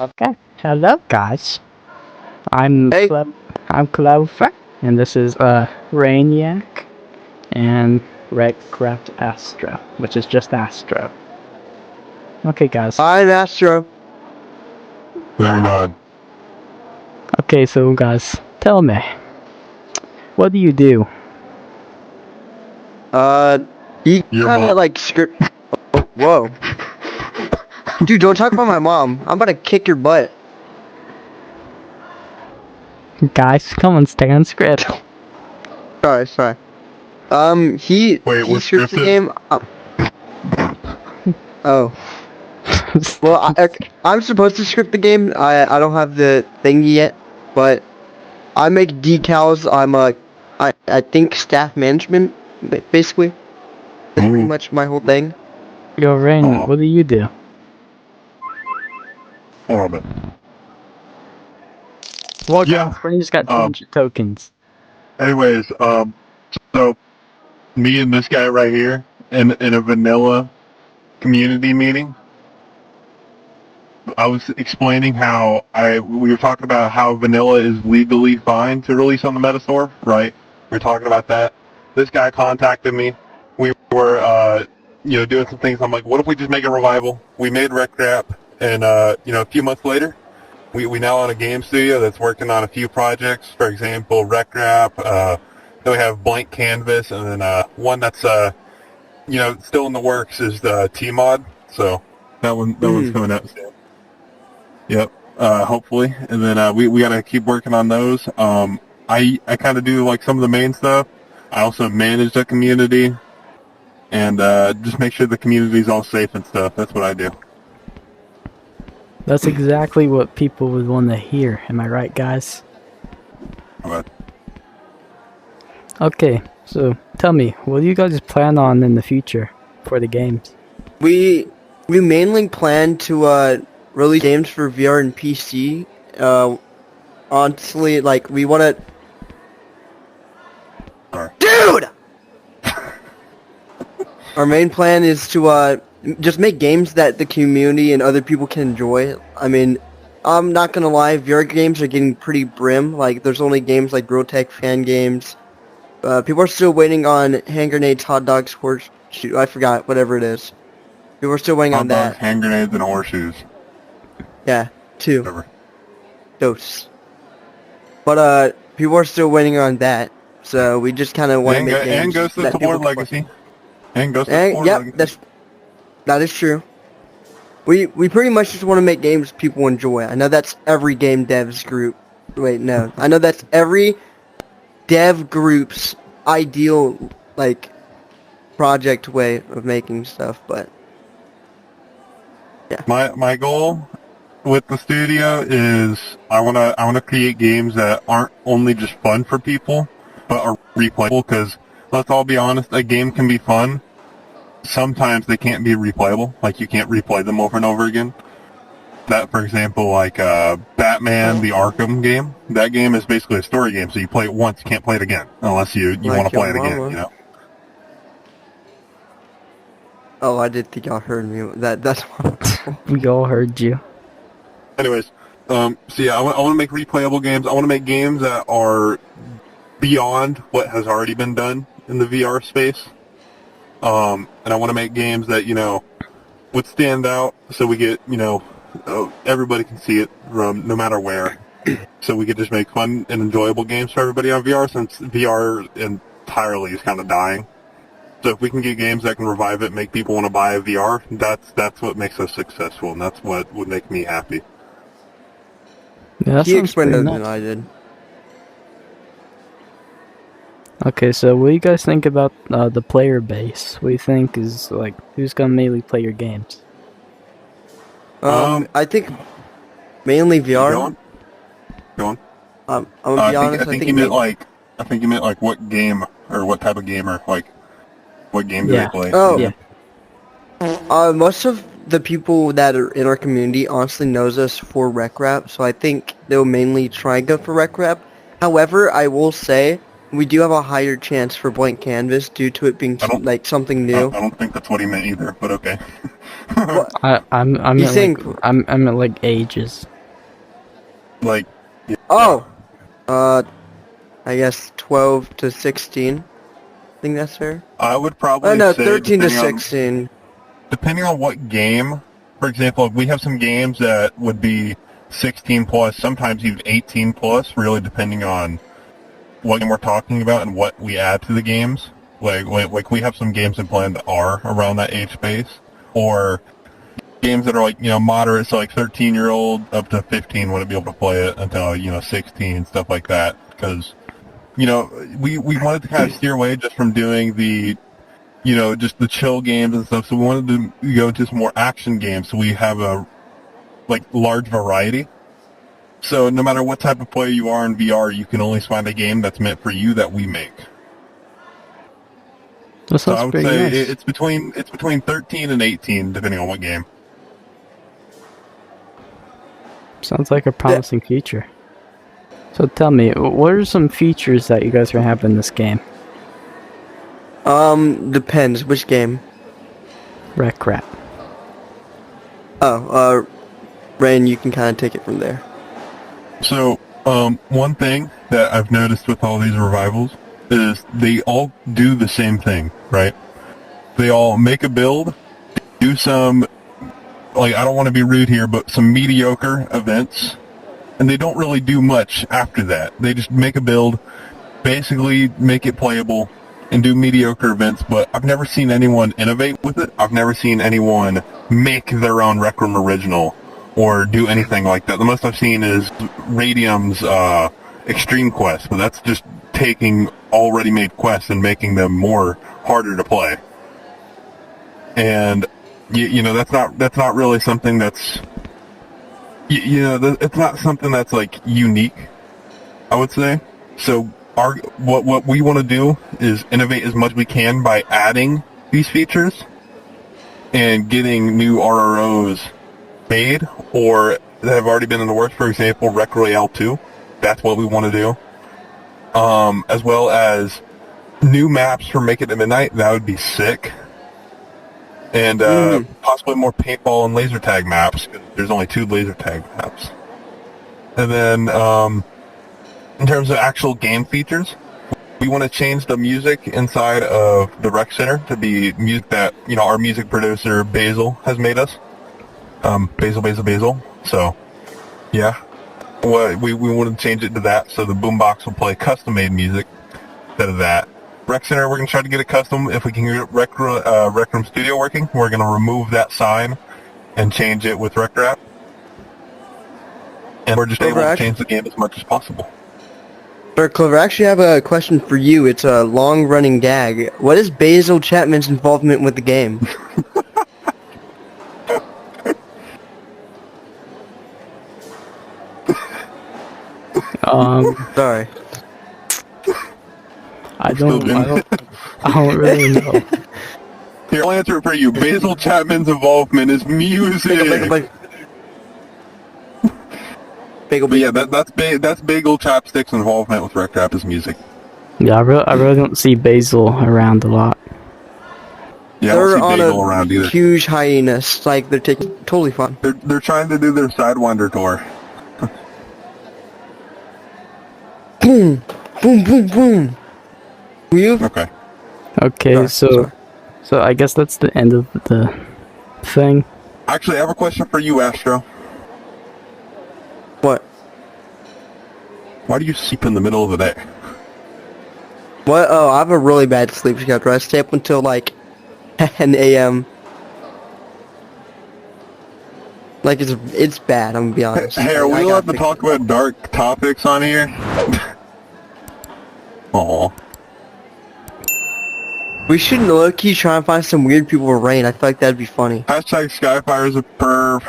Okay. Hello, guys. I'm Hey, I'm Clover, and this is Rainiac and Redcraft Astro, which is just Astro. Okay, guys. I'm Astro. Very good. Okay, so guys, tell me, what do you do? Uh, he Your kind mom. of like script. Oh, whoa, dude, don't talk about my mom. I'm about to kick your butt. Guys, come on, stay on script. Sorry. Wait, He we're scripts the scripted? game. Oh, well, I'm supposed to script the game. I don't have the thing yet, but I make decals. I think staff management, basically. That's pretty Ooh. much my whole thing. Yo, Rain, Uh-huh. what do you do? Hold on. Well, Yeah. guys, Rain just got Um. 200 tokens. Anyways, so me and this guy right here in a vanilla community meeting, I was explaining how we were talking about how vanilla is legally fine to release on the Metastore, right? We were talking about that. This guy contacted me. We were doing some things. I'm like, what if we just make a revival? We made Rec Rap, and a few months later, we now own a game studio that's working on a few projects. For example, Rec Rap. Then we have Blank Canvas, and then one that's still in the works is the T Mod. So that one's Hmm. coming out soon. Yep. Hopefully, and then we gotta keep working on those. I kind of do like some of the main stuff. I also manage the community, and just make sure the community's all safe and stuff. That's what I do. That's exactly what people would want to hear. Am I right, guys? But Okay, so tell me, what do you guys plan on in the future for the games? We mainly plan to release games for VR and PC. Honestly, like we want to. sorry. Dude! Our main plan is to just make games that the community and other people can enjoy. I mean, I'm not gonna lie, VR games are getting pretty brim. Like, there's only games like Grotech fan games. People are still waiting on hand grenades, hot dogs, horseshoe. I forgot whatever it is. People are still waiting on Hot dogs, that. hand grenades, and horseshoes. Yeah, two. Whatever. Dose. But people are still waiting on that, so we just kind of want to And, make games Ghost of that people Support can play. Legacy. And Ghost of And Support yep, Legacy. that is true. We pretty much just want to make games people enjoy. I know that's every game devs group. Wait, no, I know that's every dev group's ideal like project way of making stuff, but yeah. My goal with the studio is I wanna create games that aren't only just fun for people, but are replayable. Because let's all be honest, a game can be fun. Sometimes they can't be replayable. Like you can't replay them over and over again. That, for example, like Batman, the Arkham game. That game is basically a story game, so you play it once, you can't play it again unless you Like want to your play it again. mama. You know. Oh, I did think y'all heard me. That's We all heard you. Anyways, so yeah, I want to make replayable games. I want to make games that are beyond what has already been done in the VR space. And I want to make games that would stand out, so we get everybody can see it from no matter where. So we could just make fun and enjoyable games for everybody on VR, since VR entirely is kind of dying. So if we can get games that can revive it, make people want to buy a VR, that's what makes us successful, and that's what would make me happy. Yeah, that he sounds explained pretty it than nice. I did. Okay, so what do you guys think about the player base? What do you think is like who's gonna mainly play your games? I think mainly Go VR. on. Go on. I'm gonna be honest. I think you meant like what game or what type of gamer, like what game do they Yeah. play? Oh, Yeah. Most of the people that are in our community honestly knows us for Rec Rap, so I think they'll mainly try and go for Rec Rap. However, I will say we do have a higher chance for Blank Canvas due to it being I don't- like something I new. don't think that's what he meant either, but okay. I'm He's at saying like I'm at like ages. Like, yeah. Oh, I guess 12 to 16. I think that's fair. I would Oh probably no, say 13 to 16. Depending on what game. For example, we have some games that would be 16 plus, sometimes even 18 plus, really depending on what game we're talking about and what we add to the games. Like we have some games in plan that are around that age space, or games that are like, moderate, so like 13-year-old up to 15 wouldn't be able to play it until, 16, stuff like that. Because, we wanted to kind of steer away just from doing the, just the chill games and stuff, so we wanted to go to some more action games, so we have a, large variety. So no matter what type of player you are in VR, you can always find a game that's meant for you that we make. That So I sounds would pretty say nice. it's between 13 and 18, depending on what game. Sounds like a promising feature. So tell me, what are some features that you guys are having in this game? Depends which game. Wreck Rat. Oh, Rain, you can kind of take it from there. So, one thing that I've noticed with all these revivals is they all do the same thing, right? They all make a build, do some, I don't want to be rude here, but some mediocre events, and they don't really do much after that. They just make a build, basically make it playable, and do mediocre events, but I've never seen anyone innovate with it. I've never seen anyone make their own Rec Room original or do anything like that. The most I've seen is Radium's Extreme Quest, but that's just taking already made quests and making them more harder to play. And that's not really something that's it's not something that's like unique, I would say. So what we want to do is innovate as much as we can by adding these features and getting new RROs made or that have already been in the works. For example, Rec Royale 2. That's what we want to do. As well as new maps for Make It at Midnight. That would be sick. And possibly more paintball and laser tag maps. There's only 2 laser tag maps. And then in terms of actual game features, we want to change the music inside of the rec center to be music that our music producer Basil has made us. Basil. So yeah, we want to change it to that, so the boombox will play custom-made music instead of that. Rec Center, we're going to try to get it custom. If we can get Rec Room Studio working, we're going to remove that sign and change it with Rec Rap. And we're just able to change the game as much as possible. Sir Clover, I actually have a question for you. It's a long-running gag. What is Basil Chapman's involvement with the game? Sorry. I don't really know. Here, I'll answer it for you. Basil Chapman's involvement is music. Bagel. Yeah, that's Bagel Chapstick's involvement with Rec Rap is music. Yeah, I really don't see Basil around a lot. Yeah, They're I don't on see Bagel around either. huge hiatus. Like, they're taking totally fun. They're trying to do their Sidewinder tour. Boom, boom, boom, boom. You? Okay. Okay, so I guess that's the end of the thing. Actually, I have a question for you, Astro. What? Why do you sleep in the middle of the day? What? Oh, I have a really bad sleep schedule. I stay up until like 10 a.m. Like, it's bad, I'm gonna be honest. Hey, are we allowed to talk about dark topics on here? Aw. We should low-key try and find some weird people with Rain. I feel like that'd be funny. Hashtag Skyfire's a perv.